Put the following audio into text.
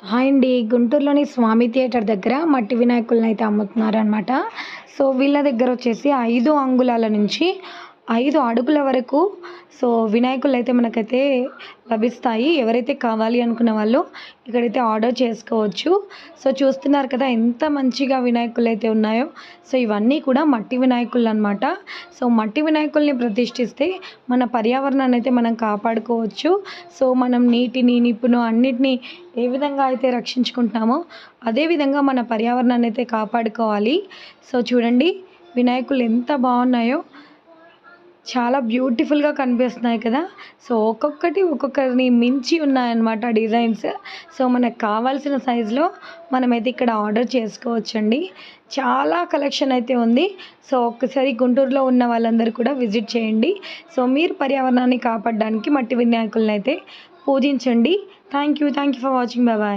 Hi అండి. గుంటూరులోని స్వామి theatre దగ్గర మట్టి వినాయకులనైతే అమ్ముతున్నారనమాట. సో, వీళ్ళ దగ్గరొచ్చేసి 5 అంగుళాల నుంచి 5 అడుగుల వరకు వినాయకులైతే మనకైతే లభిస్తాయి. ఎవరైతే కావాలి అనుకున్న వాళ్ళు ఇక్కడైతే ఆర్డర్ చేసుకోవచ్చు. సో, చూస్తున్నారు కదా ఎంత మంచిగా వినాయకులైతే ఉన్నాయో. సో, ఇవన్నీ కూడా మట్టి వినాయకులనమాట. సో, మట్టి వినాయకుల్ని ప్రతిష్ఠిస్తే మన పర్యావరణాన్నయితే మనం కాపాడుకోవచ్చు. సో, మనం నీటిని, నిప్పును అన్నిటిని ఏ విధంగా అయితే రక్షించుకుంటున్నామో, అదే విధంగా మన పర్యావరణాన్నయితే కాపాడుకోవాలి. సో, చూడండి వినాయకులు ఎంత బావున్నాయో. చాలా బ్యూటిఫుల్‌గా కనిపిస్తున్నాయి కదా! సో, ఒక్కొక్కరిని మించి ఉన్నాయన్నమాట డిజైన్స్. సో, మనకు కావాల్సిన సైజులో మనమైతే ఇక్కడ ఆర్డర్ చేసుకోవచ్చండి. చాలా కలెక్షన్ అయితే ఉంది. సో, ఒక్కసారి గుంటూరులో ఉన్న వాళ్ళందరూ కూడా విజిట్ చేయండి. సో, మీరు పర్యావరణాన్ని కాపాడడానికి మట్టి వినాయకులనైతే పూజించండి. Thank you for watching. Bye.